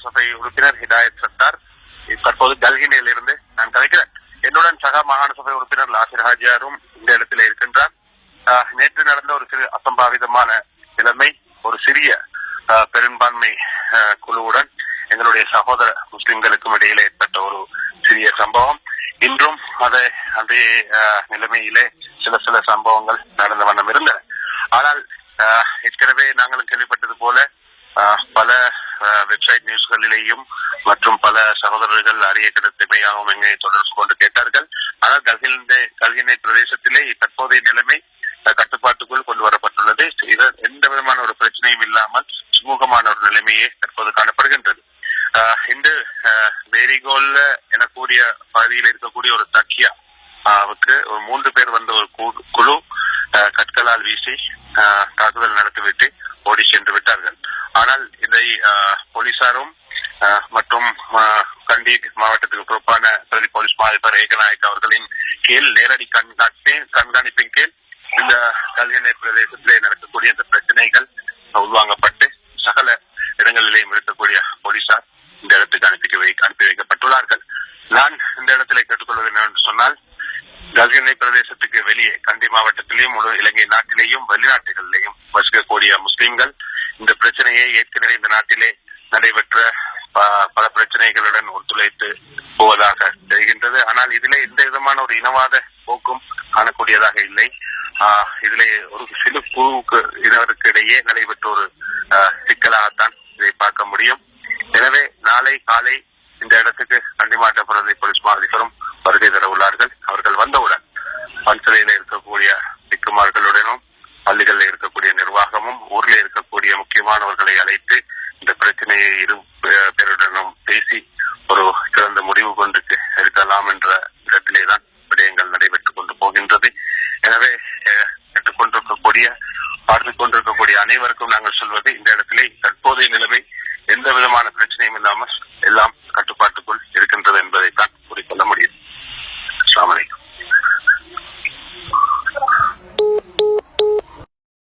சபை உறுப்பினர் ஹிதாயத் சத்தார் தற்போது கல்கினியில் இருந்து நான் கலைக்கிறேன். என்னுடன் சக மாகாண சபை உறுப்பினர் லாசிர் ஹாஜியாரும் இந்த இடத்தில் இருக்கின்றார். நேற்று நடந்த ஒரு சிறு அசம்பாவிதமான நிலைமை, ஒரு சிறிய பெரும்பான்மை குழுவுடன் எங்களுடைய சகோதர முஸ்லிம்களுக்கும் இடையில ஏற்பட்ட ஒரு சிறிய சம்பவம். இன்றும் அதே நிலைமையிலே சில சம்பவங்கள் நடந்த வண்ணம் இருந்தன. ஆனால் ஏற்கனவே நாங்களும் கேள்விப்பட்டது போல பல வெப்சைட் நியூஸ்களிலேயும் மற்றும் பல சகோதரர்கள் அறிய கிடைத்தமையாகவும் எங்களை தொடர்பு கொண்டு கேட்டார்கள். ஆனால் கல்கினை பிரதேசத்திலே தற்போதைய நிலைமை கட்டுப்பாட்டுக்குள் கொண்டு வரப்பட்டுள்ளது. எந்த விதமான ஒரு பிரச்சனையும் இல்லாமல் சுமூகமான ஒரு நிலைமையே தற்போது காணப்படுகின்றது. இந்த வேரிகோல்ல எனக்கூடிய பகுதியில் இருக்கக்கூடிய ஒரு தக்கியாவுக்கு ஒரு 3 பேர் வந்த ஒரு குழு கற்களால் வீசி தாக்குதல் நடத்திவிட்டு ஓடி சென்று விட்டார்கள். ஆனால் இதை போலீசாரும் மற்றும் கண்டி மாவட்டத்துக்கு பொறுப்பான பிரதி போலீஸ் மாதிபர் ஏகநாயக் அவர்களின் கீழ் நேரடி கண்காணிப்பின் கீழ் இந்த கல்கினை பிரதேசத்திலே நடக்கக்கூடிய இந்த பிரச்சனைகள் உள்வாங்கப்பட்டு சகல இடங்களிலேயும் இருக்கக்கூடிய போலீசார் இந்த இடத்துக்கு அனுப்பி வைக்கப்பட்டுள்ளார்கள். நான் இந்த இடத்திலே கேட்டுக்கொள்வது என்னவென்று சொன்னால், கல்கினை பிரதேசத்துக்கு வெளியே கண்டி மாவட்டத்திலேயும் இலங்கை நாட்டிலேயும் வெளிநாட்டுகளிலேயும் வசிக்கக்கூடிய முஸ்லிம்கள் இந்த பிரச்சனையை ஏற்கனவே இந்த நாட்டிலே நடைபெற்ற பல பிரச்சனைகளுடன் ஒத்துழைத்து போவதாக தெரிகின்றது. ஆனால் இதிலே எந்த விதமான ஒரு இனவாத போக்கும் காணக்கூடியதாக இல்லை. இதிலே ஒரு சிறு குழுவுக்கு இனருக்கு இடையே நடைபெற்ற ஒரு சிக்கலாகத்தான் இதை பார்க்க முடியும். எனவே நாளை காலை இந்த இடத்துக்கு கண்டி மாவட்ட பிரதி போலீஸ் மாதிபரும் வருகை தர உள்ளார்கள். அவர்கள் வந்தவுடன் பன்சலையில இருக்கக்கூடிய திக்குமார்களுடனும் பள்ளிகளில் இருக்கக்கூடிய நிர்வாகமும் ஊரில் இருக்கக்கூடிய முக்கியமானவர்களை அழைத்து இந்த பிரச்சனையை இரு பேருடனும் பேசி ஒரு சிறந்த முடிவு கொண்டு இருக்கலாம் என்ற இடத்திலேதான் விடயங்கள் நடைபெற்றுக் கொண்டு போகின்றது. எனவே பார்த்துக் கொண்டிருக்கக்கூடிய அனைவருக்கும் நாங்கள் சொல்வது, இந்த இடத்திலே தற்போதைய நிலைமை எந்த விதமான பிரச்சனையும் இல்லாமல் எல்லாம்